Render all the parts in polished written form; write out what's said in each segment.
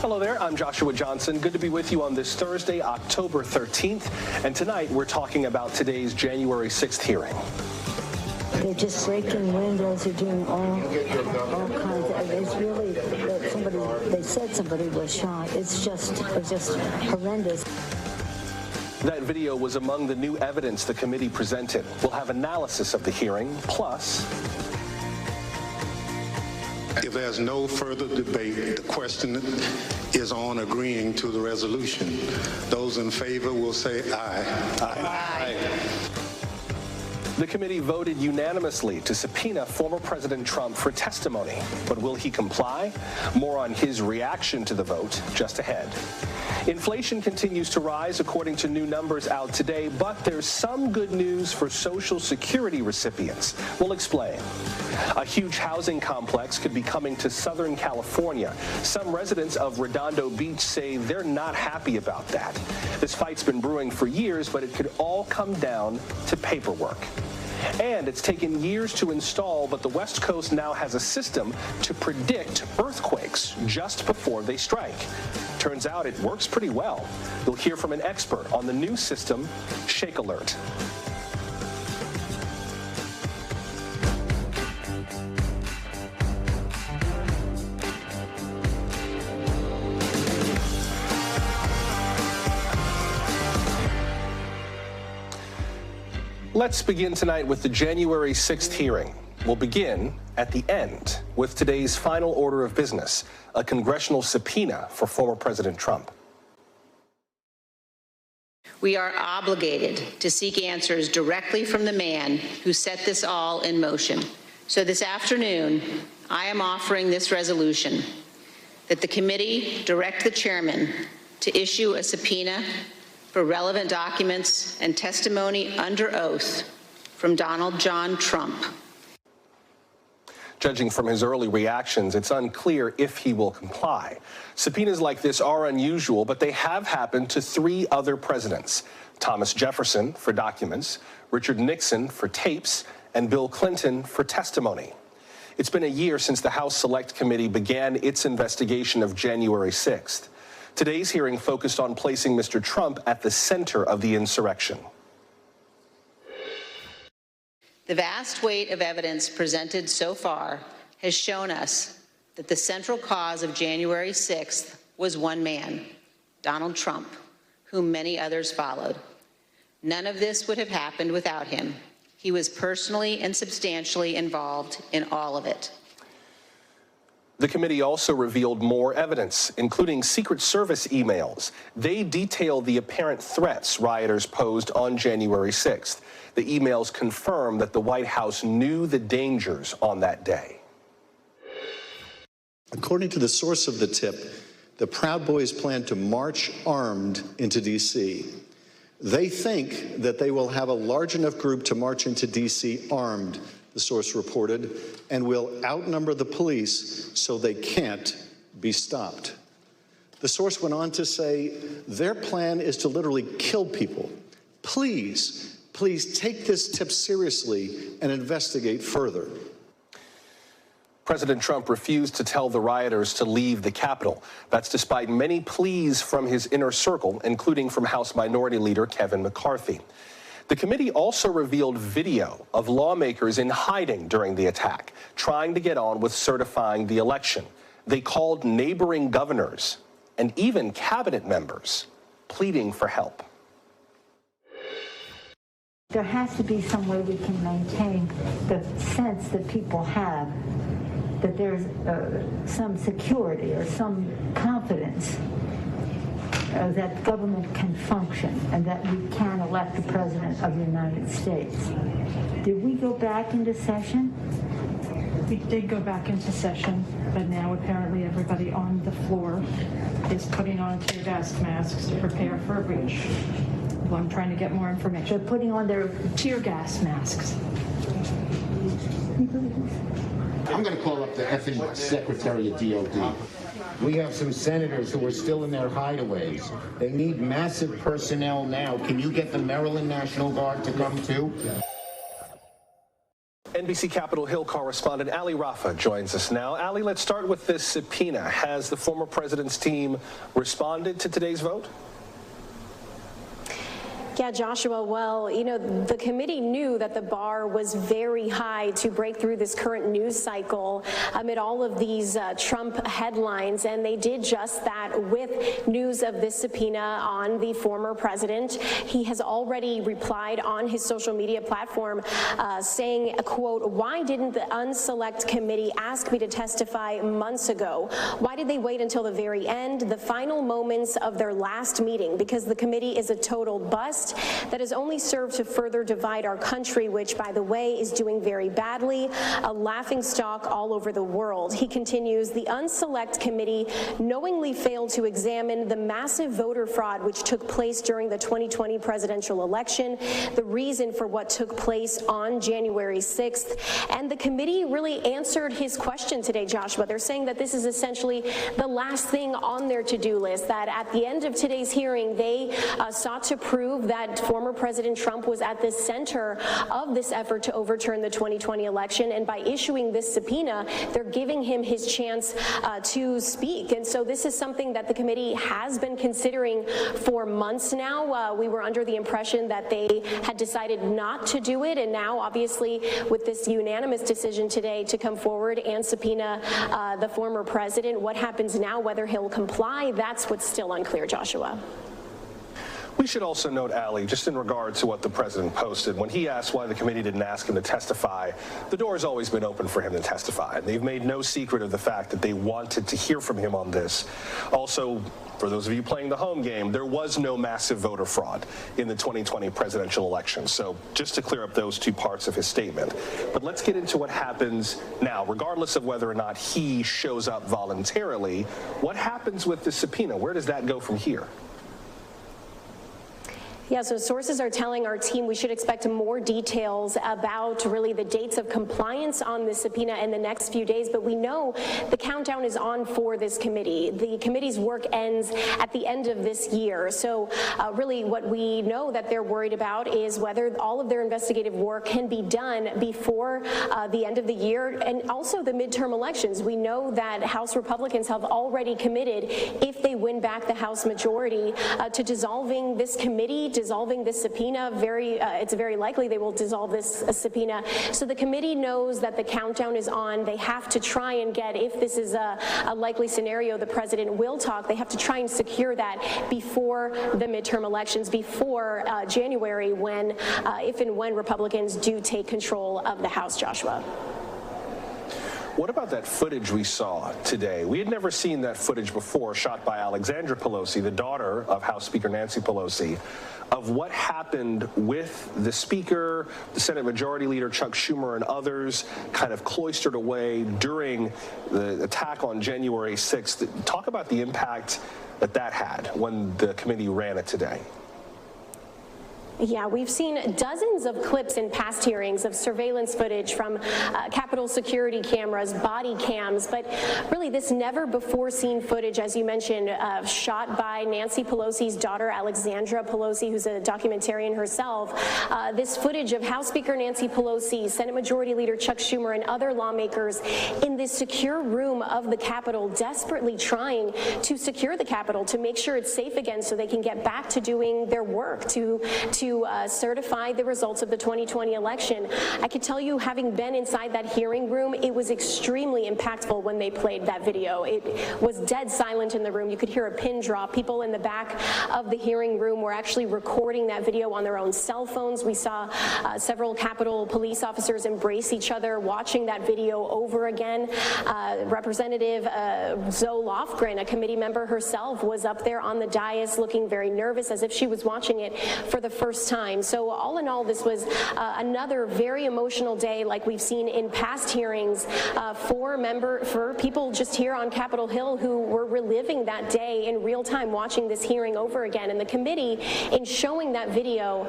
Hello there, I'm Joshua Johnson. Good to be with you on this Thursday, October 13th. And tonight we're talking about today's January 6th hearing. They're just breaking windows, they're doing all kinds of, it's really, they said somebody was shot. It was just horrendous. That video was among the new evidence the committee presented. We'll have analysis of the hearing, plus... If there's no further debate, the question is on agreeing to the resolution. Those in favor will say aye. Aye. The committee voted unanimously to subpoena former President Trump for testimony. But will he comply? More on his reaction to the vote just ahead. Inflation continues to rise according to new numbers out today, but there's some good news for Social Security recipients. We'll explain. A huge housing complex could be coming to Southern California. Some residents of Redondo Beach say they're not happy about that. This fight's been brewing for years, but it could all come down to paperwork. And it's taken years to install, but the West Coast now has a system to predict earthquakes just before they strike. Turns out it works pretty well. You'll hear from an expert on the new system, Shake Alert. Let's begin tonight with the January 6th hearing. We'll begin at the end with today's final order of business, a congressional subpoena for former President Trump. We are obligated to seek answers directly from the man who set this all in motion. So this afternoon, I am offering this resolution that the committee direct the chairman to issue a subpoena for relevant documents and testimony under oath from Donald John Trump. Judging from his early reactions, it's unclear if he will comply. Subpoenas like this are unusual, but they have happened to 3 other presidents: Thomas Jefferson for documents, Richard Nixon for tapes, and Bill Clinton for testimony. It's been a year since the House Select Committee began its investigation of January 6th. Today's hearing focused on placing Mr. Trump at the center of the insurrection. The vast weight of evidence presented so far has shown us that the central cause of January 6th was one man, Donald Trump, whom many others followed. None of this would have happened without him. He was personally and substantially involved in all of it. The committee also revealed more evidence, including Secret Service emails. They detail the apparent threats rioters posed on January 6th. The emails confirm that the White House knew the dangers on that day. According to the source of the tip, the Proud Boys plan to march armed into D.C. They think that they will have a large enough group to march into D.C. armed, the source reported, and will outnumber the police so they can't be stopped. The source went on to say their plan is to literally kill people. Please take this tip seriously and investigate further. President Trump refused to tell the rioters to leave the Capitol. That's despite many pleas from his inner circle, including from House Minority Leader Kevin McCarthy. The committee also revealed video of lawmakers in hiding during the attack, trying to get on with certifying the election. They called neighboring governors and even cabinet members, pleading for help. There has to be some way we can maintain the sense that people have that there's some security or some confidence that government can function and that we can elect the President of the United States. Did we go back into session? We did go back into session, but now apparently everybody on the floor is putting on tear gas masks to prepare for a breach. Well, I'm trying to get more information. They're putting on their tear gas masks. I'm going to call up the effing Secretary of DOD. We have some senators who are still in their hideaways. They need massive personnel now. Can you get the Maryland National Guard to come too? NBC Capitol Hill correspondent Ali Rafa joins us now. Ali, let's start with this subpoena. Has the former president's team responded to today's vote? Yeah, Joshua, well, you know, the committee knew that the bar was very high to break through this current news cycle amid all of these Trump headlines, and they did just that with news of this subpoena on the former president. He has already replied on his social media platform saying, quote, "Why didn't the unselect committee ask me to testify months ago? Why did they wait until the very end, the final moments of their last meeting? Because the committee is a total bust that has only served to further divide our country, which, by the way, is doing very badly, a laughingstock all over the world." He continues, "The unselect committee knowingly failed to examine the massive voter fraud which took place during the 2020 presidential election, the reason for what took place on January 6th. And the committee really answered his question today, Joshua. They're saying that this is essentially the last thing on their to-do list, that at the end of today's hearing, they sought to prove that former President Trump was at the center of this effort to overturn the 2020 election, and by issuing this subpoena, they're giving him his chance to speak. And so this is something that the committee has been considering for months now. We were under the impression that they had decided not to do it, and now, obviously, with this unanimous decision today to come forward and subpoena the former president, what happens now, whether he'll comply, that's what's still unclear, Joshua. We should also note, Ali, just in regard to what the president posted, when he asked why the committee didn't ask him to testify, the door has always been open for him to testify. And they've made no secret of the fact that they wanted to hear from him on this. Also, for those of you playing the home game, there was no massive voter fraud in the 2020 presidential election. So just to clear up those two parts of his statement. But let's get into what happens now. Regardless of whether or not he shows up voluntarily, what happens with the subpoena? Where does that go from here? Yeah, so sources are telling our team we should expect more details about really the dates of compliance on the subpoena in the next few days, but we know the countdown is on for this committee. The committee's work ends at the end of this year. So really what we know that they're worried about is whether all of their investigative work can be done before the end of the year, and also the midterm elections. We know that House Republicans have already committed, if they win back the House majority, to dissolving this committee, dissolving this subpoena. It's very likely they will dissolve this subpoena. So the committee knows that the countdown is on. They have to try and get, if this is a likely scenario, the president will talk, they have to try and secure that before the midterm elections, before January, when, if and when Republicans do take control of the House, Joshua. What about that footage we saw today? We had never seen that footage before, shot by Alexandra Pelosi, the daughter of House Speaker Nancy Pelosi, of what happened with the Speaker, the Senate Majority Leader Chuck Schumer, and others kind of cloistered away during the attack on January 6th. Talk about the impact that had when the committee ran it today. Yeah, we've seen dozens of clips in past hearings of surveillance footage from Capitol security cameras, body cams, but really this never before seen footage, as you mentioned, shot by Nancy Pelosi's daughter, Alexandra Pelosi, who's a documentarian herself. This footage of House Speaker Nancy Pelosi, Senate Majority Leader Chuck Schumer, and other lawmakers in this secure room of the Capitol, desperately trying to secure the Capitol, to make sure it's safe again so they can get back to doing their work, to certify the results of the 2020 election. I can tell you, having been inside that hearing room, it was extremely impactful when they played that video. It was dead silent in the room. You could hear a pin drop. People in the back of the hearing room were actually recording that video on their own cell phones. We saw several Capitol police officers embrace each other watching that video over again. Representative Zoe Lofgren, a committee member herself, was up there on the dais looking very nervous, as if she was watching it for the first time. So all in all, this was another very emotional day, like we've seen in past hearings, for people just here on Capitol Hill who were reliving that day in real time, watching this hearing over again. And the committee, in showing that video,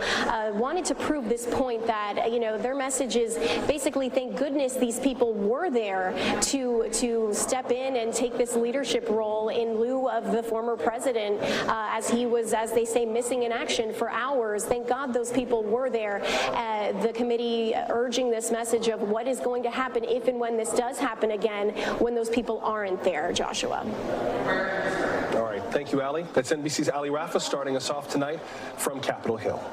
wanted to prove this point that, you know, their message is basically, thank goodness these people were there to step in and take this leadership role in lieu of the former president, as he was, as they say, missing in action for hours. Thank God those people were there. The committee urging this message of what is going to happen if and when this does happen again, when those people aren't there, Joshua. All right. Thank you, Ali. That's NBC's Ali Rafa starting us off tonight from Capitol Hill.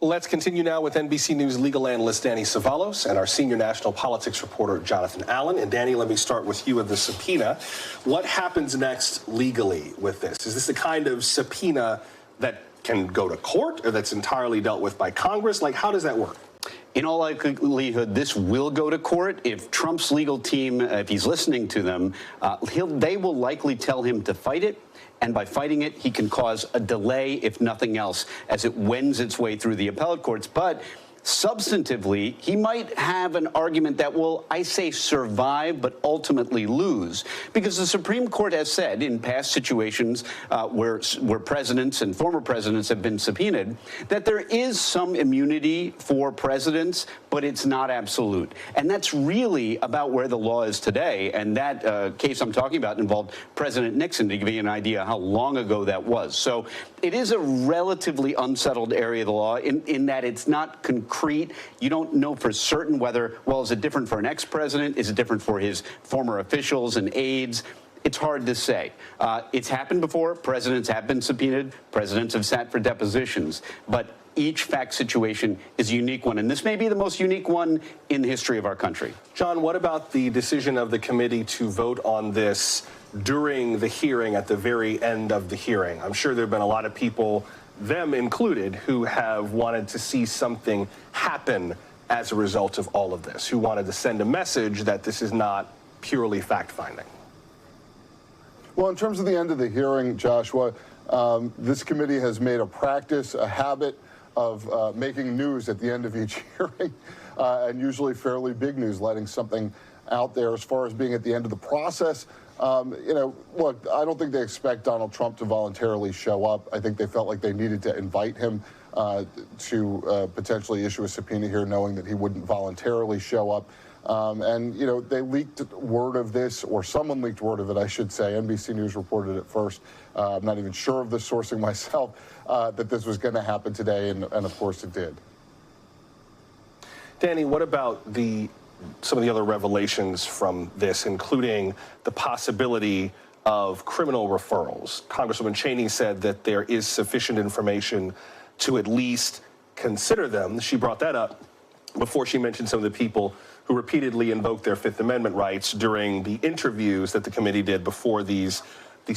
Let's continue now with NBC News legal analyst Danny Savalos and our senior national politics reporter Jonathan Allen. And Danny, let me start with you with the subpoena. What happens next legally with this? Is this the kind of subpoena that can go to court or that's entirely dealt with by Congress? Like, how does that work? In all likelihood, this will go to court. If Trump's legal team, if he's listening to them, they will likely tell him to fight it. And by fighting it, he can cause a delay, if nothing else, as it wends its way through the appellate courts. But substantively, he might have an argument that will, I say, survive, but ultimately lose. Because the Supreme Court has said in past situations where presidents and former presidents have been subpoenaed, that there is some immunity for presidents, but it's not absolute. And that's really about where the law is today. And that case I'm talking about involved President Nixon, to give you an idea how long ago that was. So it is a relatively unsettled area of the law in that it's not concrete. You don't know for certain whether, well, is it different for an ex-president? Is it different for his former officials and aides? It's hard to say. It's happened before. Presidents have been subpoenaed. Presidents have sat for depositions. But each fact situation is a unique one, and this may be the most unique one in the history of our country. John, what about the decision of the committee to vote on this during the hearing, at the very end of the hearing? I'm sure there have been a lot of people, them included, who have wanted to see something happen as a result of all of this, who wanted to send a message that this is not purely fact-finding. Well, in terms of the end of the hearing, Joshua, this committee has made a practice, a habit of making news at the end of each hearing, and usually fairly big news, letting something out there. As far as being at the end of the process, look, I don't think they expect Donald Trump to voluntarily show up. I think they felt like they needed to invite him to potentially issue a subpoena here, knowing that he wouldn't voluntarily show up. They leaked word of this, or someone leaked word of it, I should say. NBC News reported it first. I'm not even sure of the sourcing myself, that this was going to happen today, and of course it did. Danny, what about some of the other revelations from this, including the possibility of criminal referrals? Congresswoman Cheney said that there is sufficient information to at least consider them. She brought that up before she mentioned some of the people who repeatedly invoked their Fifth Amendment rights during the interviews that the committee did before these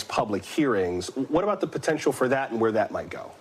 public hearings. What about the potential for that and where that might go?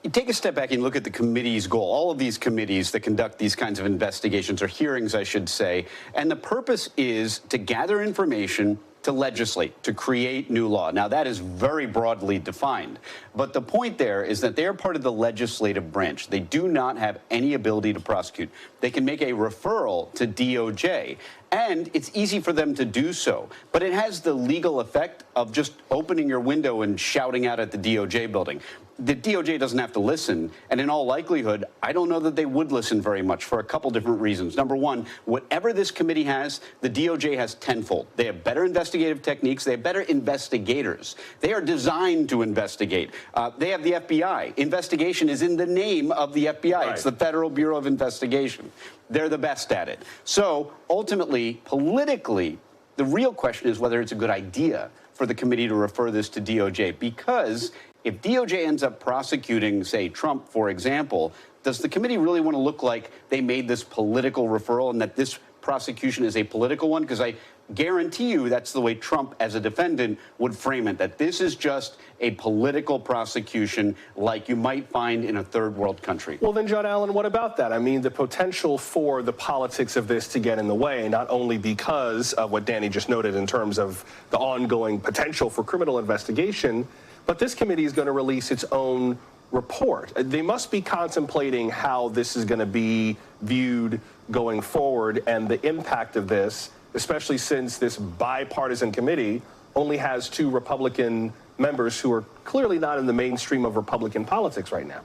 You take a step back and look at the committee's goal. All of these committees that conduct these kinds of investigations, or hearings, I should say, and the purpose is to gather information, to legislate, to create new law. Now, that is very broadly defined. But the point there is that they are part of the legislative branch. They do not have any ability to prosecute. They can make a referral to DOJ, and it's easy for them to do so. But it has the legal effect of just opening your window and shouting out at the DOJ building. The DOJ doesn't have to listen, and in all likelihood, I don't know that they would listen very much for a couple different reasons. Number one, whatever this committee has, the DOJ has tenfold. They have better investigative techniques. They have better investigators. They are designed to investigate. They have the FBI. Investigation is in the name of the FBI. Right. It's the Federal Bureau of Investigation. They're the best at it. So ultimately, politically, the real question is whether it's a good idea for the committee to refer this to DOJ, because if DOJ ends up prosecuting, say, Trump, for example, does the committee really want to look like they made this political referral and that this prosecution is a political one? Because I guarantee you that's the way Trump, as a defendant, would frame it, that this is just a political prosecution like you might find in a third world country. Well, then, John Allen, what about that? I mean, the potential for the politics of this to get in the way, not only because of what Danny just noted in terms of the ongoing potential for criminal investigation, but this committee is going to release its own report. They must be contemplating how this is going to be viewed going forward and the impact of this, especially since this bipartisan committee only has 2 Republican members who are clearly not in the mainstream of Republican politics right now.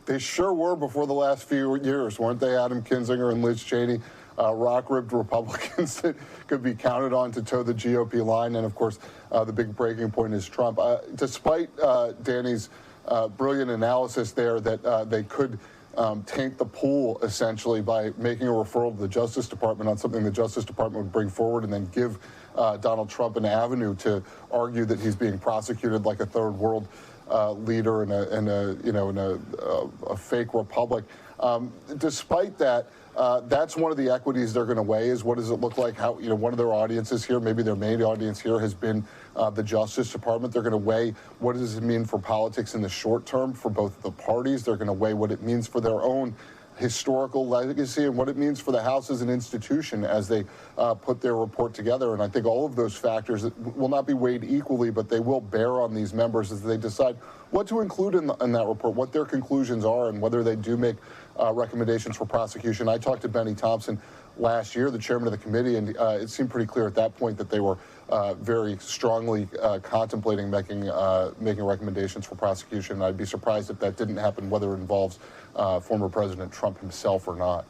They sure were before the last few years, weren't they, Adam Kinzinger and Liz Cheney? rock-ribbed Republicans that could be counted on to toe the GOP line. And of course, the big breaking point is Trump. Despite Danny's brilliant analysis there that they could taint the pool essentially by making a referral to the Justice Department on something the Justice Department would bring forward and then give Donald Trump an avenue to argue that he's being prosecuted like a third world leader in a fake republic. Despite that, that's one of the equities they're going to weigh is what does it look like? How, one of their audiences here, maybe their main audience here has been the Justice Department. They're going to weigh what does it mean for politics in the short term for both the parties. They're going to weigh what it means for their own historical legacy and what it means for the House as an institution as they put their report together. And I think all of those factors will not be weighed equally, but they will bear on these members as they decide what to include in that report, what their conclusions are, and whether they do make recommendations for prosecution. I talked to Benny Thompson last year, the chairman of the committee, and it seemed pretty clear at that point that they were very strongly contemplating making recommendations for prosecution. I'd be surprised if that didn't happen, whether it involves former President Trump himself or not.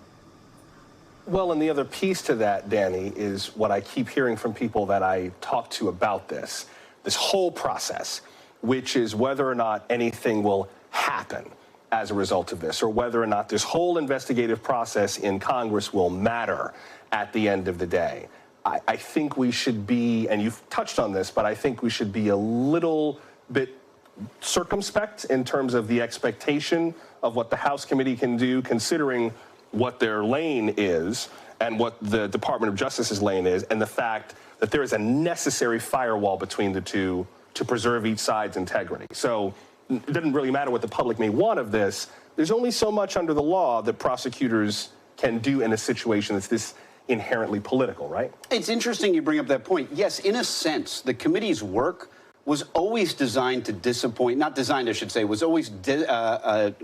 Well, and the other piece to that, Danny, is what I keep hearing from people that I talk to about this whole process, which is whether or not anything will happen as a result of this, or whether or not this whole investigative process in Congress will matter at the end of the day. I think we should be, and you've touched on this, but I think we should be a little bit circumspect in terms of the expectation of what the House committee can do, considering what their lane is and what the Department of Justice's lane is, and the fact that there is a necessary firewall between the two to preserve each side's integrity. So it doesn't really matter what the public may want of this. There's only so much under the law that prosecutors can do in a situation that's this inherently political, right? It's interesting you bring up that point. Yes, in a sense, the committee's work was always designed to disappoint, not designed, I should say, was always destined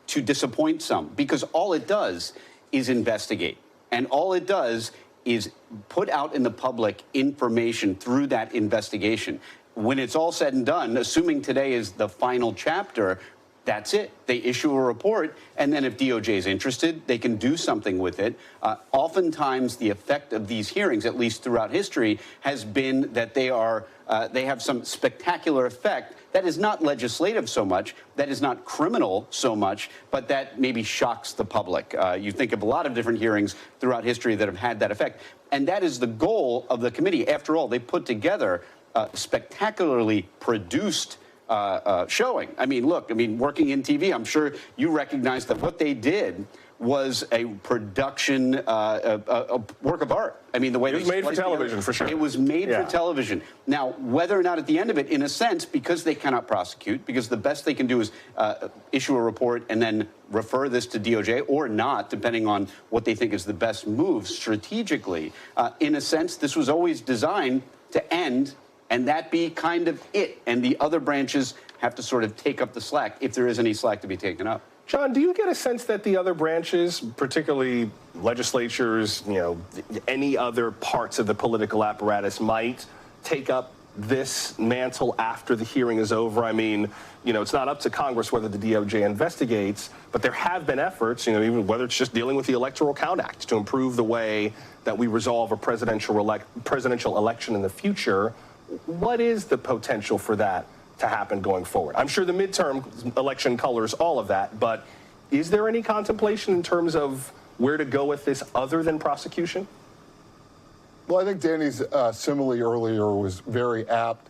to disappoint some, because all it does is investigate. And all it does is put out in the public information through that investigation. When it's all said and done, assuming today is the final chapter, that's it. They issue a report, and then if DOJ is interested, they can do something with it. Oftentimes, the effect of these hearings, at least throughout history, has been that they have some spectacular effect that is not legislative so much, that is not criminal so much, but that maybe shocks the public. You think of a lot of different hearings throughout history that have had that effect, and that is the goal of the committee. After all, they put together spectacularly produced showing. I mean, look, working in TV, I'm sure you recognize that what they did was a production, a work of art. I mean, the way it was made for television, for sure. It was made for television. Now, whether or not at the end of it, in a sense, because they cannot prosecute, because the best they can do is issue a report and then refer this to DOJ or not, depending on what they think is the best move strategically. In a sense, this was always designed to end and that be kind of it. And the other branches have to sort of take up the slack, if there is any slack to be taken up. John, do you get a sense that the other branches, particularly legislatures, any other parts of the political apparatus, might take up this mantle after the hearing is over? I mean, it's not up to Congress whether the DOJ investigates, but there have been efforts, even whether it's just dealing with the Electoral Count Act to improve the way that we resolve a presidential election in the future. What is the potential for that to happen going forward? I'm sure the midterm election colors all of that, but is there any contemplation in terms of where to go with this other than prosecution? Well, I think Danny's simile earlier was very apt,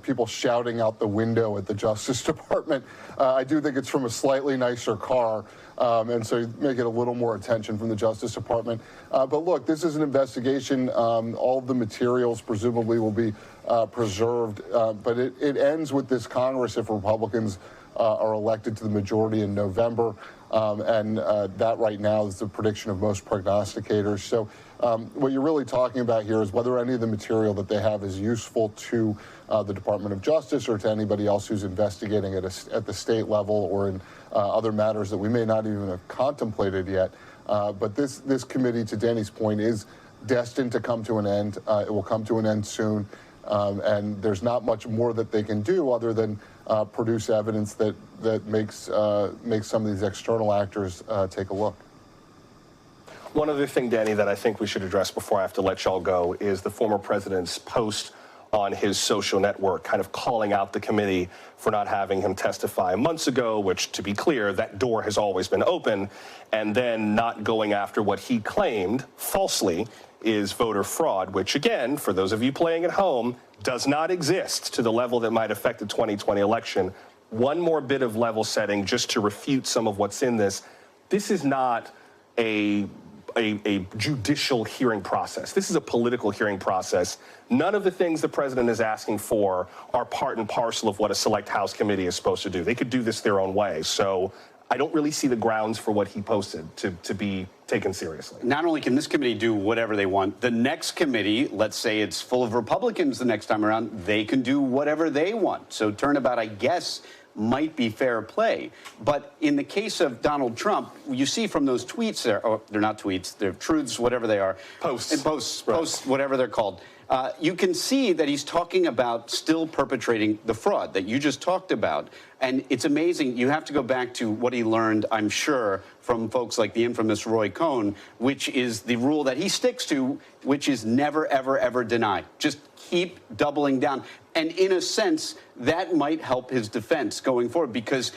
people shouting out the window at the Justice Department. I do think it's from a slightly nicer car, and so you may get a little more attention from the Justice Department. But look, this is an investigation. All of the materials presumably will be preserved, but it ends with this Congress if Republicans are elected to the majority in November, and that right now is the prediction of most prognosticators. So what you're really talking about here is whether any of the material that they have is useful to the Department of Justice or to anybody else who's investigating at the state level or in other matters that we may not even have contemplated yet. But this committee, to Danny's point, is destined to come to an end. It will come to an end soon. And there's not much more that they can do other than produce evidence that makes some of these external actors take a look. One other thing, Danny, that I think we should address before I have to let y'all go is the former president's post on his social network, kind of calling out the committee for not having him testify months ago, which, to be clear, that door has always been open, and then not going after what he claimed, falsely, is voter fraud, which, again, for those of you playing at home, does not exist to the level that might affect the 2020 election. One more bit of level setting just to refute some of what's in this. This is not a judicial hearing process. This is a political hearing process. None of the things the president is asking for are part and parcel of what a select House committee is supposed to do. They could do this their own way. So I don't really see the grounds for what he posted to be taken seriously. Not only can this committee do whatever they want, the next committee, let's say it's full of Republicans the next time around, they can do whatever they want. So turnabout, I guess, might be fair play. But in the case of Donald Trump, you see from those tweets there, or they're not tweets, they're truths, whatever they are. Posts. And posts, right. Posts, whatever they're called. You can see that he's talking about still perpetrating the fraud that you just talked about. And it's amazing. You have to go back to what he learned, I'm sure, from folks like the infamous Roy Cohn, which is the rule that he sticks to, which is never, ever, ever deny. Just keep doubling down. And in a sense, that might help his defense going forward, because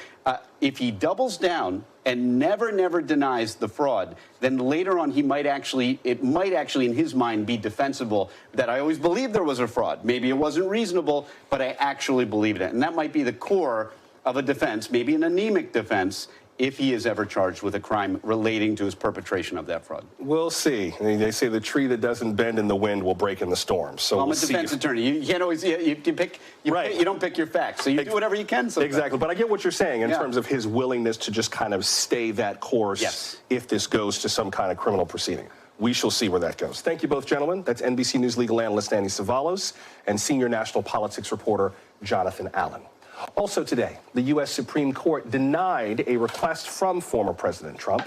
if he doubles down and never denies the fraud, then later on it might actually in his mind be defensible that I always believed there was a fraud. Maybe it wasn't reasonable, but I actually believed it. And that might be the core of a defense, maybe an anemic defense, if he is ever charged with a crime relating to his perpetration of that fraud. We'll see. I mean, they say the tree that doesn't bend in the wind will break in the storm. So I'm a defense attorney. You can't always you don't pick your facts. So you do whatever you can. Sometimes. Exactly. But I get what you're saying in terms of his willingness to just kind of stay that course if this goes to some kind of criminal proceeding. We shall see where that goes. Thank you both, gentlemen. That's NBC News legal analyst Annie Savalos and senior national politics reporter Jonathan Allen. Also today, the U.S. Supreme Court denied a request from former President Trump.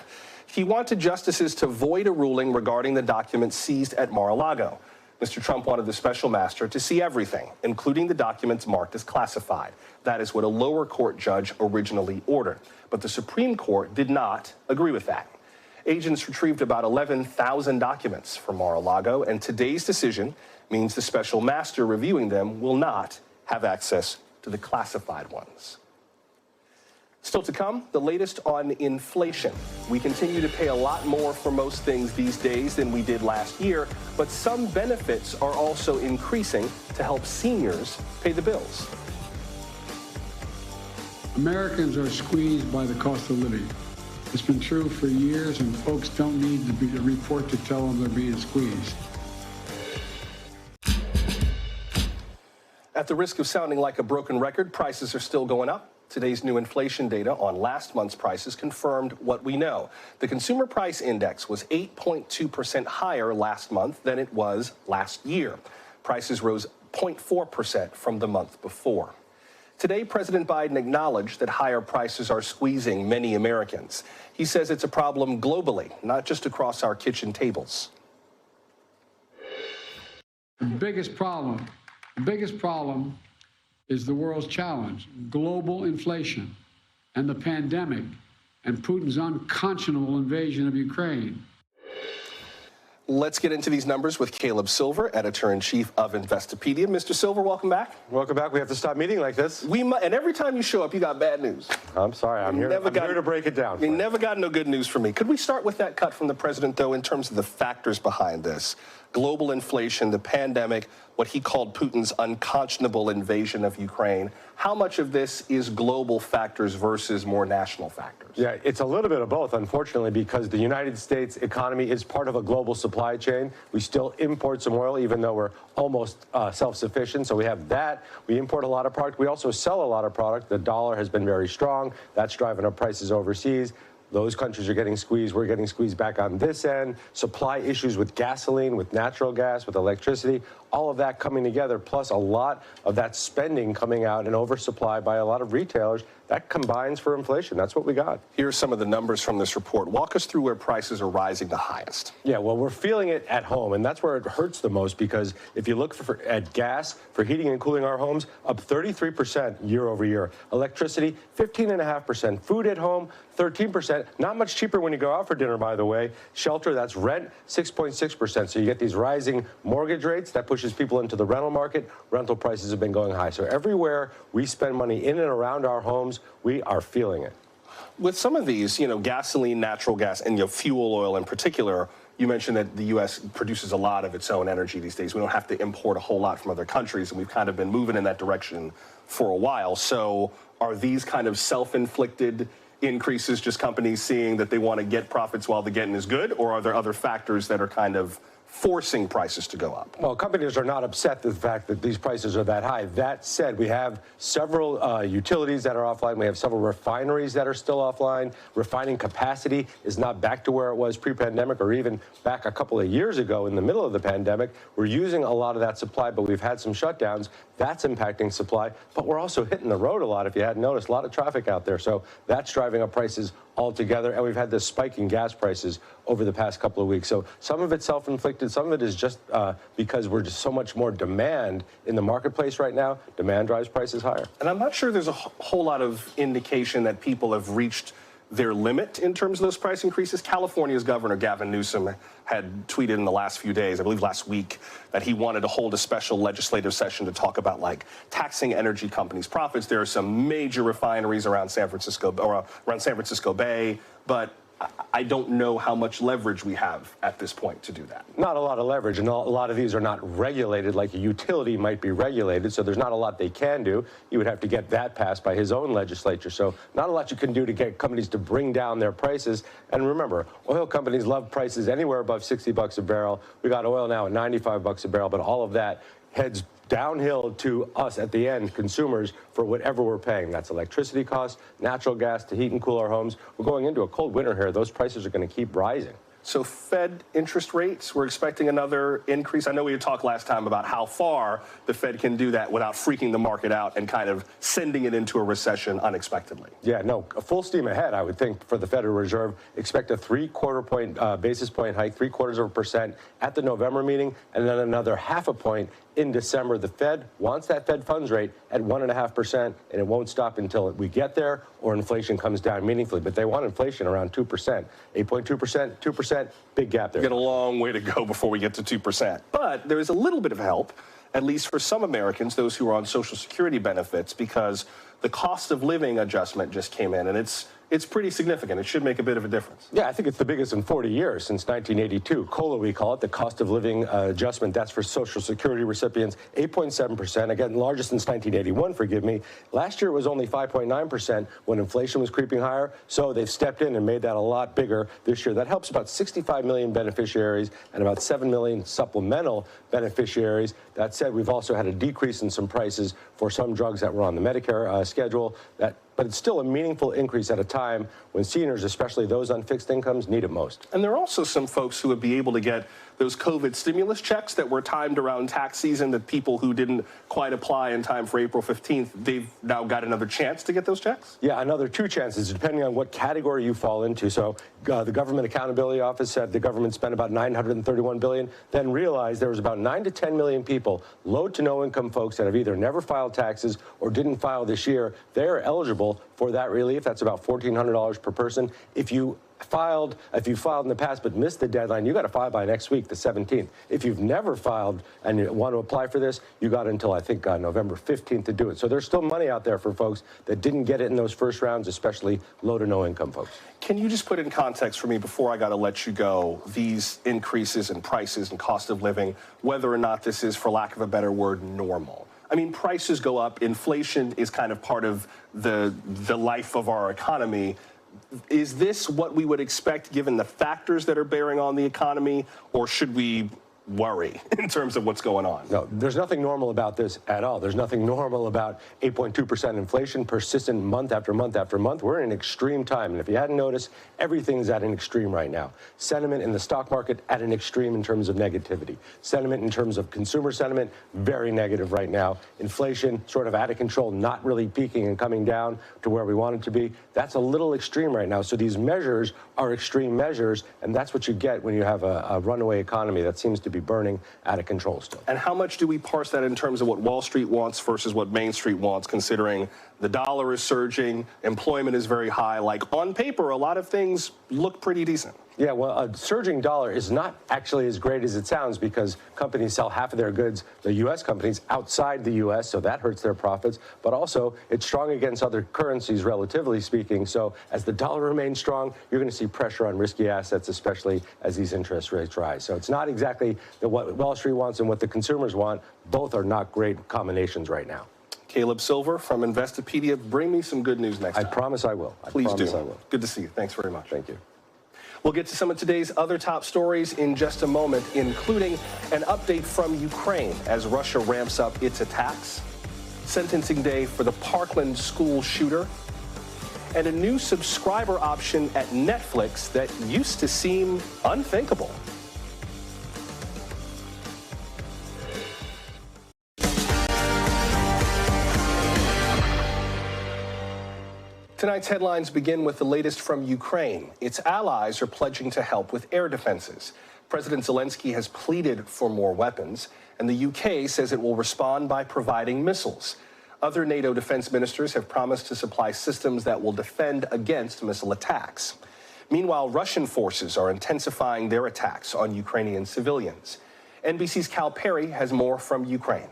He wanted justices to void a ruling regarding the documents seized at Mar-a-Lago. Mr. Trump wanted the special master to see everything, including the documents marked as classified. That is what a lower court judge originally ordered. But the Supreme Court did not agree with that. Agents retrieved about 11,000 documents from Mar-a-Lago, and today's decision means the special master reviewing them will not have access to the classified ones. Still to come, the latest on inflation. We continue to pay a lot more for most things these days than we did last year, but some benefits are also increasing to help seniors pay the bills. Americans are squeezed by the cost of living. It's been true for years, and folks don't need to be a report to tell them they're being squeezed. At the risk of sounding like a broken record, prices are still going up. Today's new inflation data on last month's prices confirmed what we know. The consumer price index was 8.2% higher last month than it was last year. Prices rose 0.4% from the month before. Today, President Biden acknowledged that higher prices are squeezing many Americans. He says it's a problem globally, not just across our kitchen tables. The biggest problem is the world's challenge, global inflation, and the pandemic, and Putin's unconscionable invasion of Ukraine. Let's get into these numbers with Caleb Silver, editor-in-chief of Investopedia. Mr. Silver, welcome back. Welcome back. We have to stop meeting like this. And every time you show up, you got bad news. I'm sorry. I'm here to break it down. You never got no good news from me. Could we start with that cut from the president, though, in terms of the factors behind this? Global inflation, the pandemic, what he called Putin's unconscionable invasion of Ukraine. How much of this is global factors versus more national factors? Yeah, it's a little bit of both, unfortunately, because the United States economy is part of a global supply chain. We still import some oil, even though we're almost self-sufficient. So we have that. We import a lot of product. We also sell a lot of product. The dollar has been very strong. That's driving up prices overseas. Those countries are getting squeezed. We're getting squeezed back on this end. Supply issues with gasoline, with natural gas, with electricity, all of that coming together, plus a lot of that spending coming out and oversupply by a lot of retailers that combines for inflation. That's what we got. Here are some of the numbers from this report. Walk us through where prices are rising the highest. Yeah, well, we're feeling it at home, and that's where it hurts the most, because if you look at gas for heating and cooling our homes, up 33% year over year. Electricity, 15.5%. Food at home, 13%. Not much cheaper when you go out for dinner, by the way. Shelter, that's rent, 6.6%. So you get these rising mortgage rates. That pushes people into the rental market. Rental prices have been going high. So everywhere we spend money in and around our homes, we are feeling it. With some of these, gasoline, natural gas, and fuel oil in particular, you mentioned that the U.S. produces a lot of its own energy these days. We don't have to import a whole lot from other countries, and we've kind of been moving in that direction for a while. So are these kind of self-inflicted increases just companies seeing that they want to get profits while the getting is good, or are there other factors that are kind of forcing prices to go up? Well, companies are not upset with the fact that these prices are that high. That said, we have several utilities that are offline. We have several refineries that are still offline. Refining capacity is not back to where it was pre-pandemic, or even back a couple of years ago in the middle of the pandemic. We're using a lot of that supply, but we've had some shutdowns. That's impacting supply. But we're also hitting the road a lot, if you hadn't noticed. A lot of traffic out there. So that's driving up prices altogether. And we've had this spike in gas prices over the past couple of weeks. So some of it's self-inflicted. Some of it is just because we're just so much more demand in the marketplace right now. Demand drives prices higher. And I'm not sure there's a whole lot of indication that people have reached their limit in terms of those price increases. California's Governor Gavin Newsom had tweeted in the last few days, I believe last week, that he wanted to hold a special legislative session to talk about taxing energy companies' profits. There are some major refineries around San Francisco Bay, but I don't know how much leverage we have at this point to do that. Not a lot of leverage, and a lot of these are not regulated like a utility might be regulated, so there's not a lot they can do. You would have to get that passed by his own legislature, so not a lot you can do to get companies to bring down their prices. And remember, oil companies love prices anywhere above $60 a barrel. We got oil now at $95 a barrel, but all of that heads downhill to us at the end, consumers, for whatever we're paying. That's electricity costs, natural gas to heat and cool our homes. We're going into a cold winter here. Those prices are going to keep rising. So Fed interest rates, we're expecting another increase. I know we had talked last time about how far the Fed can do that without freaking the market out and kind of sending it into a recession unexpectedly. Yeah, no, a full steam ahead, I would think, for the Federal Reserve. Expect a 3/4 basis point hike, 0.75% at the November meeting, and then another 0.5 point in December. The Fed wants that Fed funds rate at 1.5%, and it won't stop until we get there or inflation comes down meaningfully. But they want inflation around 2%. 8.2%, 2%, big gap there. We've got a long way to go before we get to 2%. But there is a little bit of help, at least for some Americans, those who are on Social Security benefits, because the cost of living adjustment just came in, and it's pretty significant. It should make a bit of a difference. Yeah, I think it's the biggest in 40 years, since 1982. COLA, we call it, the cost of living adjustment. That's for Social Security recipients, 8.7%. Again, largest since 1981, forgive me. Last year it was only 5.9% when inflation was creeping higher. So they've stepped in and made that a lot bigger this year. That helps about 65 million beneficiaries and about 7 million supplemental beneficiaries. That said, we've also had a decrease in some prices for some drugs that were on the Medicare schedule. But it's still a meaningful increase at a time when seniors, especially those on fixed incomes, need it most. And there are also some folks who would be able to get those COVID stimulus checks that were timed around tax season, that people who didn't quite apply in time for April 15th, they've now got another chance to get those checks? Yeah, another 2 chances, depending on what category you fall into. So the Government Accountability Office said the government spent about $931 billion, then realized there was about 9 to 10 million people, low to no income folks, that have either never filed taxes or didn't file this year. They're eligible for that relief. That's about $1,400 per person. If you filed in the past but missed the deadline, you got to file by next week, the 17th. If you've never filed and you want to apply for this, you got until, I think, November 15th to do it. So there's still money out there for folks that didn't get it in those first rounds, especially low to no income folks. Can you just put in context for me, before I got to let you go, these increases in prices and cost of living, whether or not this is, for lack of a better word, normal? I mean, prices go up. Inflation is kind of part of the life of our economy. Is this what we would expect given the factors that are bearing on the economy, or should we worry in terms of what's going on. No, there's nothing normal about this at all. There's nothing normal about 8.2% inflation, persistent month after month after month. We're in an extreme time. And if you hadn't noticed, everything's at an extreme right now. Sentiment in the stock market at an extreme in terms of negativity. Sentiment in terms of consumer sentiment, very negative right now. Inflation sort of out of control, not really peaking and coming down to where we want it to be. That's a little extreme right now. So these measures are extreme measures, and that's what you get when you have a runaway economy that seems to be burning out of control still. And how much do we parse that in terms of what Wall Street wants versus what Main Street wants, considering the dollar is surging, employment is very high? Like, on paper, a lot of things look pretty decent. Yeah, well, a surging dollar is not actually as great as it sounds because companies sell half of their goods, the U.S. companies, outside the U.S., so that hurts their profits. But also, it's strong against other currencies, relatively speaking. So as the dollar remains strong, you're going to see pressure on risky assets, especially as these interest rates rise. So it's not exactly what Wall Street wants and what the consumers want. Both are not great combinations right now. Caleb Silver from Investopedia, bring me some good news next time. I promise I will. Please do. I will. Good to see you. Thanks very much. Thank you. We'll get to some of today's other top stories in just a moment, including an update from Ukraine as Russia ramps up its attacks, sentencing day for the Parkland school shooter, and a new subscriber option at Netflix that used to seem unthinkable. Tonight's headlines begin with the latest from Ukraine. Its allies are pledging to help with air defenses. President Zelensky has pleaded for more weapons, and the UK says it will respond by providing missiles. Other NATO defense ministers have promised to supply systems that will defend against missile attacks. Meanwhile, Russian forces are intensifying their attacks on Ukrainian civilians. NBC's Cal Perry has more from Ukraine.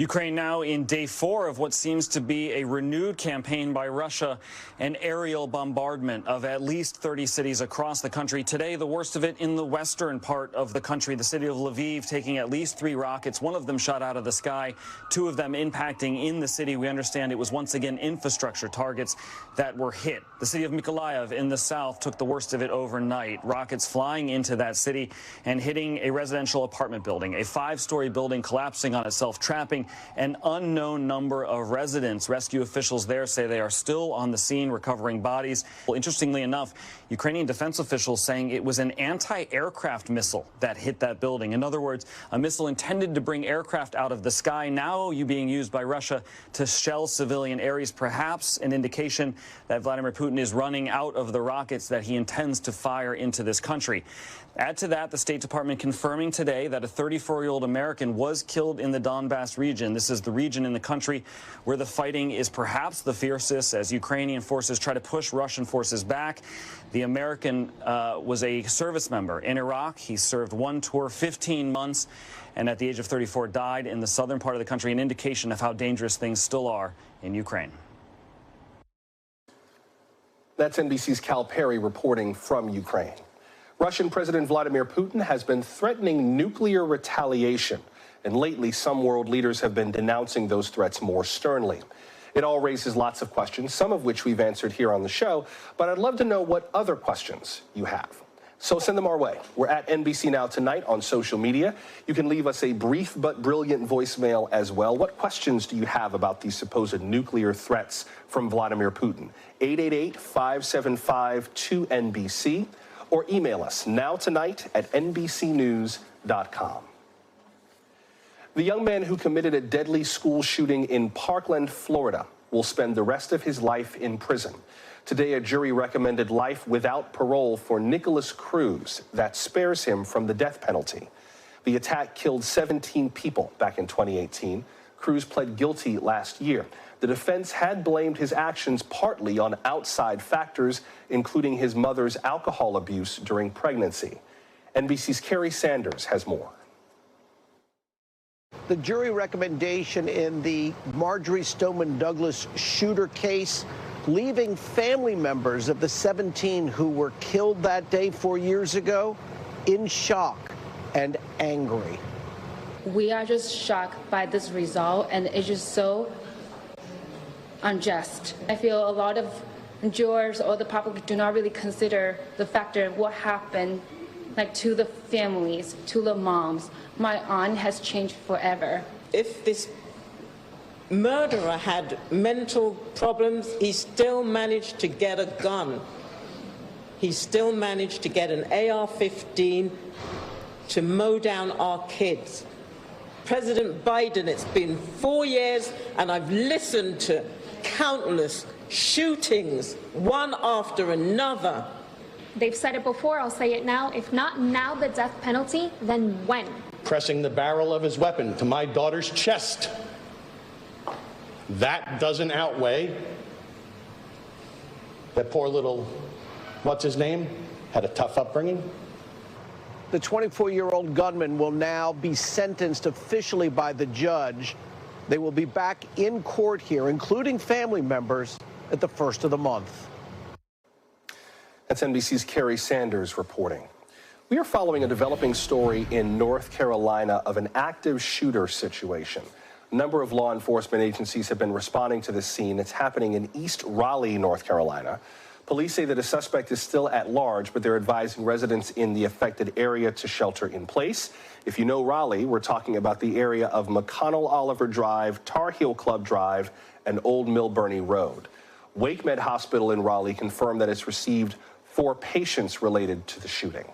Ukraine now in day 4 of what seems to be a renewed campaign by Russia, an aerial bombardment of at least 30 cities across the country. Today, the worst of it in the western part of the country, the city of Lviv taking at least 3 rockets, one of them shot out of the sky, 2 of them impacting in the city. We understand it was once again infrastructure targets that were hit. The city of Mykolaiv in the south took the worst of it overnight. Rockets flying into that city and hitting a residential apartment building, a 5-story building collapsing on itself, trapping an unknown number of residents. Rescue officials there say they are still on the scene recovering bodies. Well, interestingly enough, Ukrainian defense officials saying it was an anti-aircraft missile that hit that building. In other words, a missile intended to bring aircraft out of the sky, now being used by Russia to shell civilian areas, perhaps an indication that Vladimir Putin is running out of the rockets that he intends to fire into this country. Add to that, the State Department confirming today that a 34-year-old American was killed in the Donbass region. This is the region in the country where the fighting is perhaps the fiercest as Ukrainian forces try to push Russian forces back. The American was a service member in Iraq. He served 1 tour, 15 months, and at the age of 34 died in the southern part of the country, an indication of how dangerous things still are in Ukraine. That's NBC's Cal Perry reporting from Ukraine. Russian President Vladimir Putin has been threatening nuclear retaliation, and lately some world leaders have been denouncing those threats more sternly. It all raises lots of questions, some of which we've answered here on the show, but I'd love to know what other questions you have. So send them our way. We're at NBC Now Tonight on social media. You can leave us a brief but brilliant voicemail as well. What questions do you have about these supposed nuclear threats from Vladimir Putin? 888-575-2NBC. Or email us nowtonight@nbcnews.com. The young man who committed a deadly school shooting in Parkland, Florida, will spend the rest of his life in prison. Today, a jury recommended life without parole for Nicholas Cruz. That spares him from the death penalty. The attack killed 17 people back in 2018. Cruz pled guilty last year. The defense had blamed his actions partly on outside factors, including his mother's alcohol abuse during pregnancy. NBC's Kerry Sanders has more. The jury recommendation in the Marjorie Stoneman Douglas shooter case, leaving family members of the 17 who were killed that day 4 years ago in shock and angry. We are just shocked by this result, and it's just so unjust. I feel a lot of jurors or the public do not really consider the factor of what happened like to the families, to the moms. My aunt has changed forever. If this murderer had mental problems, he still managed to get a gun. He still managed to get an AR-15 to mow down our kids. President Biden, it's been 4 years, and I've listened to countless shootings, one after another. They've said it before, I'll say it now. If not now the death penalty, then when? Pressing the barrel of his weapon to my daughter's chest. That doesn't outweigh that poor little, what's his name, had a tough upbringing. The 24-year-old gunman will now be sentenced officially by the judge. They will be back in court here, including family members, at the first of the month. That's NBC's Kerry Sanders reporting. We are following a developing story in North Carolina of an active shooter situation. A number of law enforcement agencies have been responding to this scene. It's happening in East Raleigh, North Carolina. Police say that a suspect is still at large, but they're advising residents in the affected area to shelter in place. If you know Raleigh, we're talking about the area of McConnell Oliver Drive, Tar Heel Club Drive, and Old Millburney Road. Wake Med Hospital in Raleigh confirmed that it's received 4 patients related to the shooting.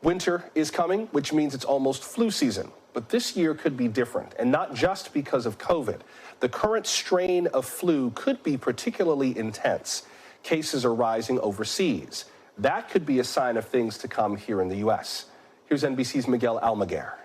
Winter is coming, which means it's almost flu season. But this year could be different, and not just because of COVID. The current strain of flu could be particularly intense. Cases are rising overseas. That could be a sign of things to come here in the U.S. Here's NBC's Miguel Almaguer.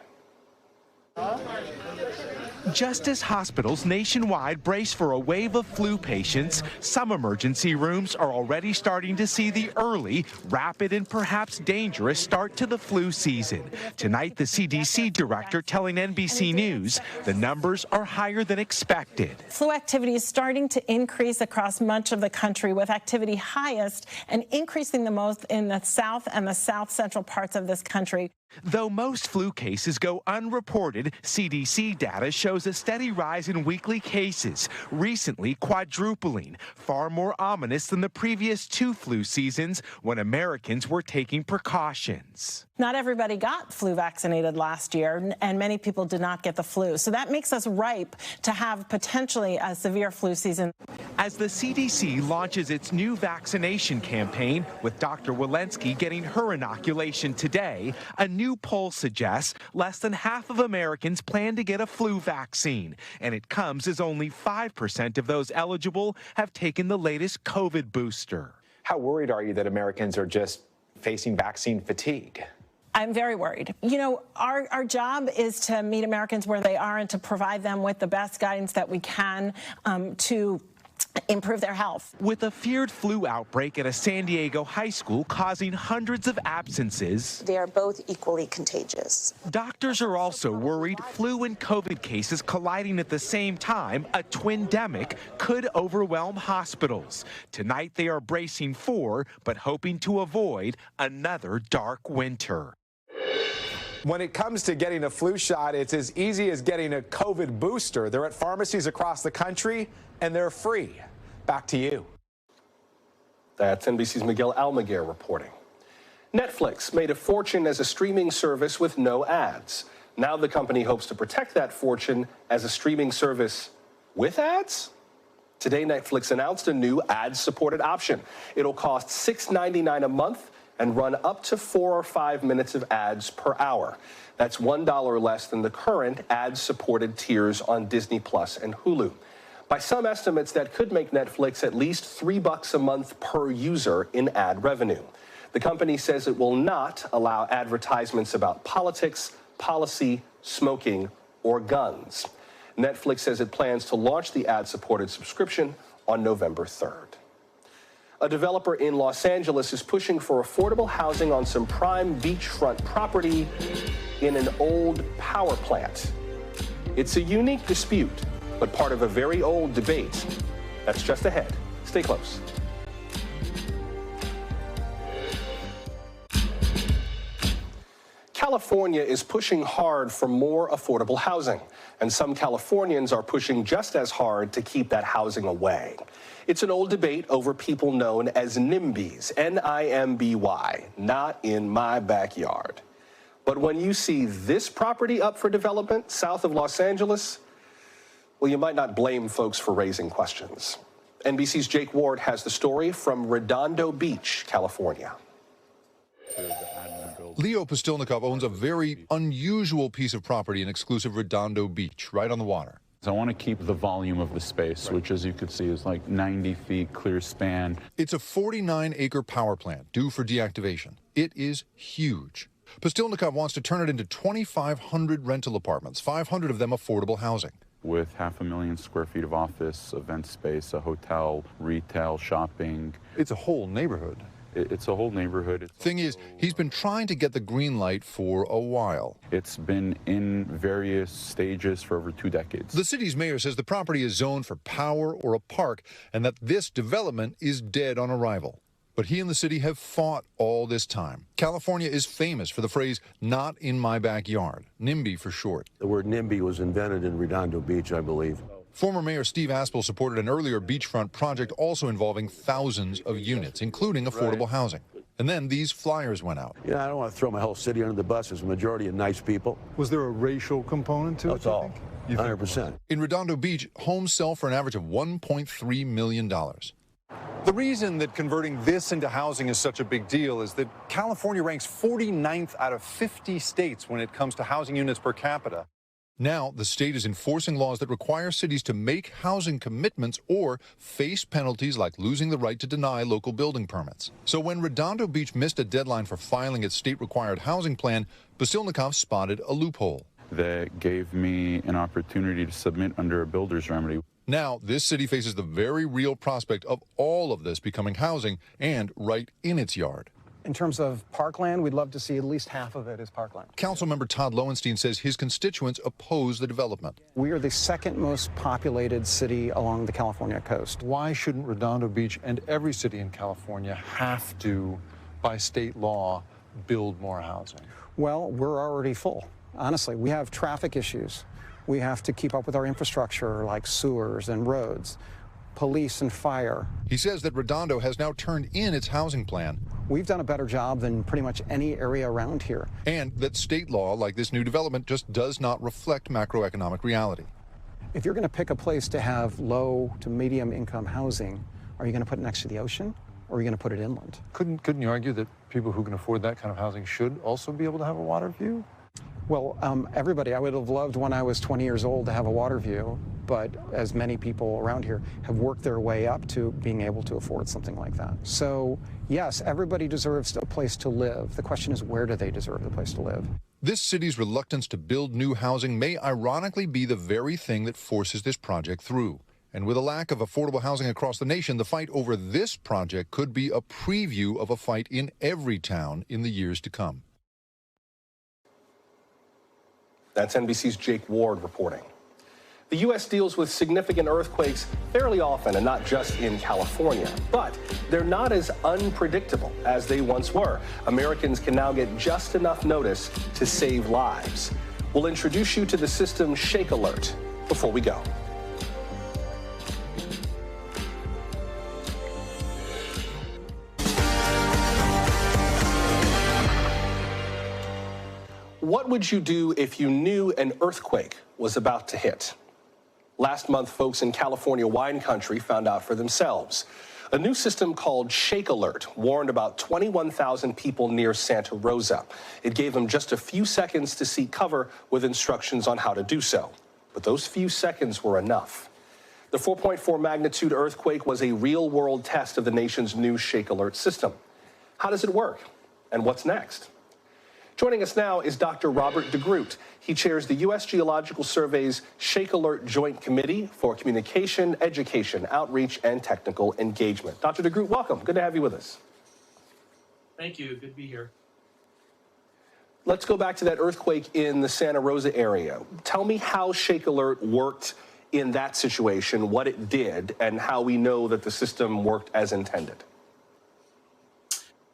Just as hospitals nationwide brace for a wave of flu patients, some emergency rooms are already starting to see the early, rapid, and perhaps dangerous start to the flu season. Tonight, the CDC director telling NBC News the numbers are higher than expected. Flu activity is starting to increase across much of the country, with activity highest and increasing the most in the south and the south central parts of this country. Though most flu cases go unreported, CDC data shows a steady rise in weekly cases, recently quadrupling, far more ominous than the previous 2 flu seasons when Americans were taking precautions. Not everybody got flu vaccinated last year, and many people did not get the flu. So that makes us ripe to have potentially a severe flu season. As the CDC launches its new vaccination campaign, with Dr. Walensky getting her inoculation today, a new poll suggests less than half of Americans plan to get a flu vaccine, and it comes as only 5% of those eligible have taken the latest COVID booster. How worried are you that Americans are just facing vaccine fatigue? I'm very worried. You know, our job is to meet Americans where they are and to provide them with the best guidance that we can to improve their health. With a feared flu outbreak at a San Diego high school causing hundreds of absences, they are both equally contagious. Doctors are also worried flu and COVID cases colliding at the same time, a twindemic, could overwhelm hospitals. Tonight they are bracing for, but hoping to avoid, another dark winter. When it comes to getting a flu shot, it's as easy as getting a COVID booster. They're at pharmacies across the country, and they're free. Back to you. That's NBC's Miguel Almaguer reporting. Netflix made a fortune as a streaming service with no ads. Now the company hopes to protect that fortune as a streaming service with ads. Today, Netflix announced a new ad-supported option. It'll cost $6.99 a month and run up to 4 or 5 minutes of ads per hour. That's $1 less than the current ad-supported tiers on Disney Plus and Hulu. By some estimates, that could make Netflix at least $3 a month per user in ad revenue. The company says it will not allow advertisements about politics, policy, smoking, or guns. Netflix says it plans to launch the ad-supported subscription on November 3rd. A developer in Los Angeles is pushing for affordable housing on some prime beachfront property in an old power plant. It's a unique dispute, but part of a very old debate. That's just ahead. Stay close. California is pushing hard for more affordable housing, and some Californians are pushing just as hard to keep that housing away. It's an old debate over people known as NIMBYs, N-I-M-B-Y, not in my backyard. But when you see this property up for development south of Los Angeles, well, you might not blame folks for raising questions. NBC's Jake Ward has the story from Redondo Beach, California. Leo Postilnikov owns a very unusual piece of property in exclusive Redondo Beach, right on the water. I want to keep the volume of the space, which, as you can see, is like 90 feet clear span. It's a 49-acre power plant due for deactivation. It is huge. Postilnikov wants to turn it into 2,500 rental apartments, 500 of them affordable housing. With 500,000 square feet of office, event space, a hotel, retail, shopping. It's a whole neighborhood. It's a whole neighborhood. Thing is, he's been trying to get the green light for a while. It's been in various stages for over 2 decades. The city's mayor says the property is zoned for power or a park and that this development is dead on arrival. But he and the city have fought all this time. California is famous for the phrase, "not in my backyard," NIMBY for short. The word NIMBY was invented in Redondo Beach, I believe. Former Mayor Steve Aspel supported an earlier beachfront project also involving thousands of units, including affordable housing. And then these flyers went out. You know, I don't want to throw my whole city under the bus. There's a majority of nice people. Was there a racial component to it? That's all. 100%. In Redondo Beach, homes sell for an average of $1.3 million. The reason that converting this into housing is such a big deal is that California ranks 49th out of 50 states when it comes to housing units per capita. Now, the state is enforcing laws that require cities to make housing commitments or face penalties like losing the right to deny local building permits. So when Redondo Beach missed a deadline for filing its state-required housing plan, Postilnikov spotted a loophole. That gave me an opportunity to submit under a builder's remedy. Now, this city faces the very real prospect of all of this becoming housing and right in its yard. In terms of parkland, we'd love to see at least half of it as parkland. Councilmember Todd Lowenstein says his constituents oppose the development. We are the second most populated city along the California coast. Why shouldn't Redondo Beach and every city in California have to, by state law, build more housing? Well, we're already full. Honestly, we have traffic issues. We have to keep up with our infrastructure like sewers and roads, police and fire. He says that Redondo has now turned in its housing plan. We've done a better job than pretty much any area around here. And that state law, like this new development, just does not reflect macroeconomic reality. If you're going to pick a place to have low to medium income housing, are you going to put it next to the ocean or are you going to put it inland? Couldn't you argue that people who can afford that kind of housing should also be able to have a water view? Well, everybody, I would have loved when I was 20 years old to have a water view, but as many people around here have worked their way up to being able to afford something like that. So, yes, everybody deserves a place to live. The question is, where do they deserve the place to live? This city's reluctance to build new housing may ironically be the very thing that forces this project through. And with a lack of affordable housing across the nation, the fight over this project could be a preview of a fight in every town in the years to come. That's NBC's Jake Ward reporting. The U.S. deals with significant earthquakes fairly often, and not just in California. But they're not as unpredictable as they once were. Americans can now get just enough notice to save lives. We'll introduce you to the system Shake Alert before we go. What would you do if you knew an earthquake was about to hit? Last month, folks in California wine country found out for themselves. A new system called Shake Alert warned about 21,000 people near Santa Rosa. It gave them just a few seconds to seek cover with instructions on how to do so. But those few seconds were enough. The 4.4 magnitude earthquake was a real-world test of the nation's new Shake Alert system. How does it work? And what's next? Joining us now is Dr. Robert DeGroot. He chairs the U.S. Geological Survey's Shake Alert Joint Committee for Communication, Education, Outreach, and Technical Engagement. Dr. DeGroot, welcome. Good to have you with us. Thank you. Good to be here. Let's go back to that earthquake in the Santa Rosa area. Tell me how Shake Alert worked in that situation, what it did, and how we know that the system worked as intended.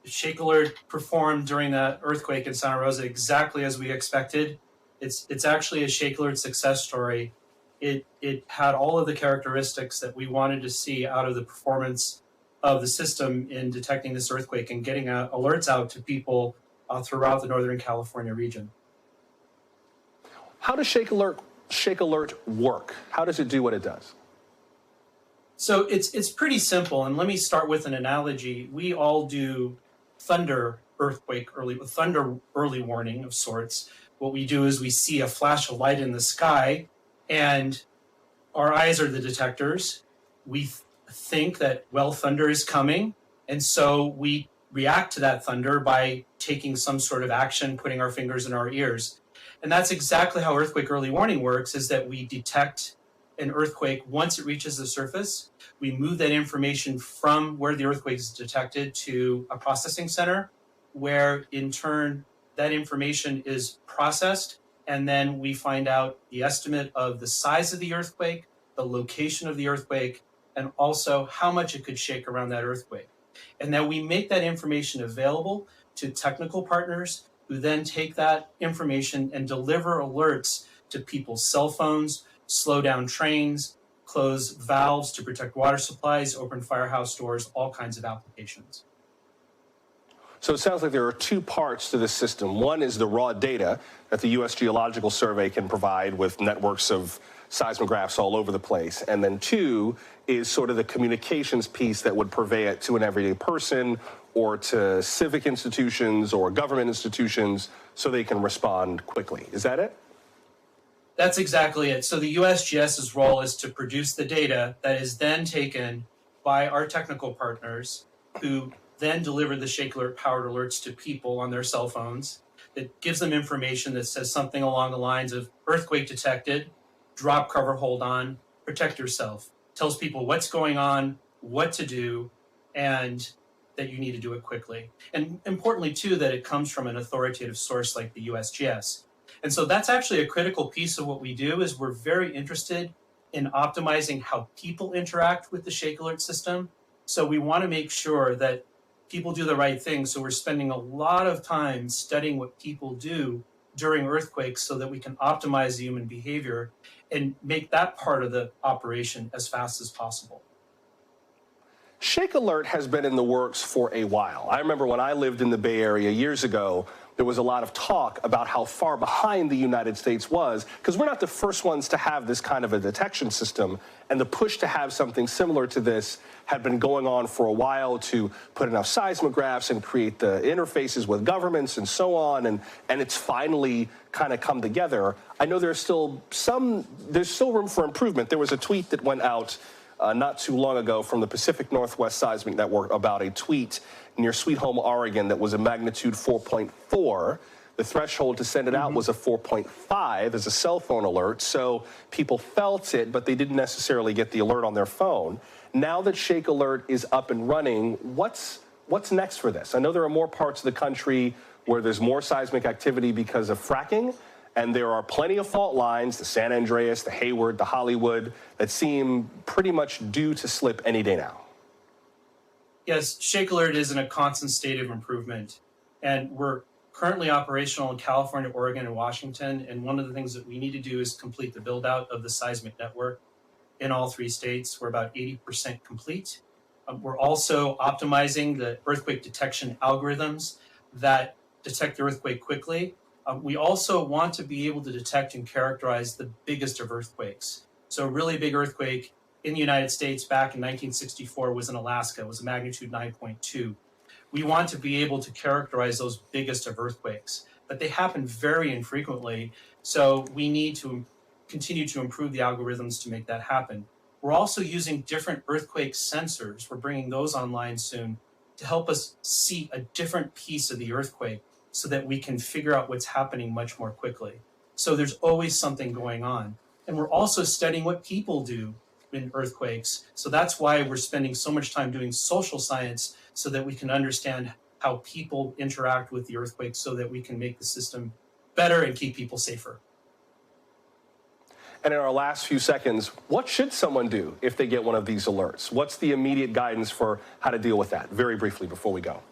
Shake Alert performed during that earthquake in Santa Rosa exactly as we expected. It's actually a Shake Alert success story. It had all of the characteristics that we wanted to see out of the performance of the system in detecting this earthquake and getting alerts out to people throughout the Northern California region. How does Shake Alert work? How does it do what it does? So it's pretty simple, and let me start with an analogy. We all do thunder early warning of sorts. What we do is we see a flash of light in the sky, and our eyes are the detectors. We think that, well, thunder is coming, and so we react to that thunder by taking some sort of action, putting our fingers in our ears. And that's exactly how earthquake early warning works, is that we detect an earthquake once it reaches the surface. We move that information from where the earthquake is detected to a processing center, where in turn that information is processed, and then we find out the estimate of the size of the earthquake, the location of the earthquake, and also how much it could shake around that earthquake. And then we make that information available to technical partners who then take that information and deliver alerts to people's cell phones, slow down trains, close valves to protect water supplies, open firehouse doors, all kinds of applications. So it sounds like there are two parts to this system. One is the raw data that the U.S. Geological Survey can provide with networks of seismographs all over the place. And then two is sort of the communications piece that would purvey it to an everyday person or to civic institutions or government institutions so they can respond quickly. Is that it? That's exactly it. So the USGS's role is to produce the data that is then taken by our technical partners, who then deliver the Shake Alert powered alerts to people on their cell phones. That gives them information that says something along the lines of earthquake detected, drop, cover, hold on, protect yourself. Tells people what's going on, what to do, and that you need to do it quickly. And importantly, too, that it comes from an authoritative source like the USGS. And so that's actually a critical piece of what we do, is we're very interested in optimizing how people interact with the Shake Alert system. So we want to make sure that people do the right thing. So we're spending a lot of time studying what people do during earthquakes so that we can optimize the human behavior and make that part of the operation as fast as possible. Shake Alert has been in the works for a while. I remember when I lived in the Bay Area years ago, there was a lot of talk about how far behind the United States was, because we're not the first ones to have this kind of a detection system, and the push to have something similar to this had been going on for a while to put enough seismographs and create the interfaces with governments and so on, and it's finally kind of come together. I know there's still room for improvement. There was a tweet that went out not too long ago from the Pacific Northwest Seismic Network about a tweet near Sweet Home, Oregon that was a magnitude 4.4. The threshold to send it out was a 4.5 as a cell phone alert, so people felt it, but they didn't necessarily get the alert on their phone. Now that Shake Alert is up and running, what's next for this? I know there are more parts of the country where there's more seismic activity because of fracking, and there are plenty of fault lines, the San Andreas, the Hayward, the Hollywood, that seem pretty much due to slip any day now. Yes, Shake Alert is in a constant state of improvement, and we're currently operational in California, Oregon, and Washington, and one of the things that we need to do is complete the build-out of the seismic network in all three states. We're about 80% complete. We're also optimizing the earthquake detection algorithms that detect the earthquake quickly. We also want to be able to detect and characterize the biggest of earthquakes. So a really big earthquake in the United States back in 1964 was in Alaska. It was a magnitude 9.2. We want to be able to characterize those biggest of earthquakes, but they happen very infrequently. So we need to continue to improve the algorithms to make that happen. We're also using different earthquake sensors. We're bringing those online soon to help us see a different piece of the earthquake so that we can figure out what's happening much more quickly. So there's always something going on. And we're also studying what people do in earthquakes. So that's why we're spending so much time doing social science, so that we can understand how people interact with the earthquake so that we can make the system better and keep people safer. And in our last few seconds, what should someone do if they get one of these alerts? What's the immediate guidance for how to deal with that? Very briefly before we go.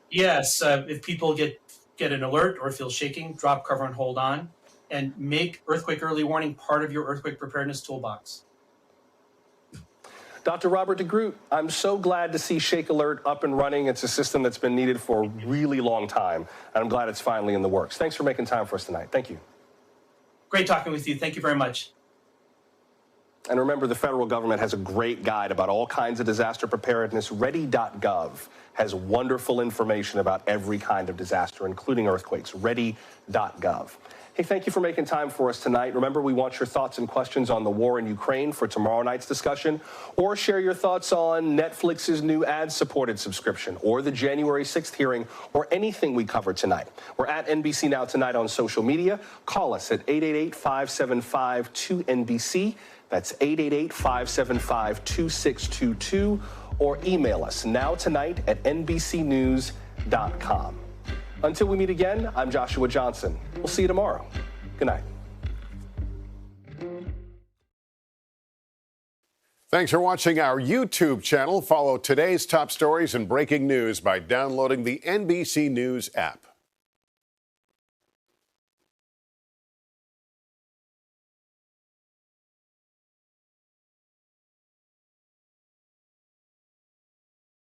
Yes, if people get an alert or feel shaking, drop, cover, and hold on, and make earthquake early warning part of your earthquake preparedness toolbox. Dr. Robert DeGroot, I'm so glad to see Shake Alert up and running. It's a system that's been needed for a really long time, and I'm glad it's finally in the works. Thanks for making time for us tonight. Thank you. Great talking with you. Thank you very much. And remember, the federal government has a great guide about all kinds of disaster preparedness. Ready.gov has wonderful information about every kind of disaster, including earthquakes. Ready.gov. Hey, thank you for making time for us tonight. Remember, we want your thoughts and questions on the war in Ukraine for tomorrow night's discussion, or share your thoughts on Netflix's new ad-supported subscription, or the January 6th hearing, or anything we covered tonight. We're at NBC Now Tonight on social media. Call us at 888-575-2NBC. That's 888-575-2622, or email us nowtonight@nbcnews.com. Until we meet again, I'm Joshua Johnson. We'll see you tomorrow. Good night. Thanks for watching our YouTube channel. Follow today's top stories and breaking news by downloading the NBC News app.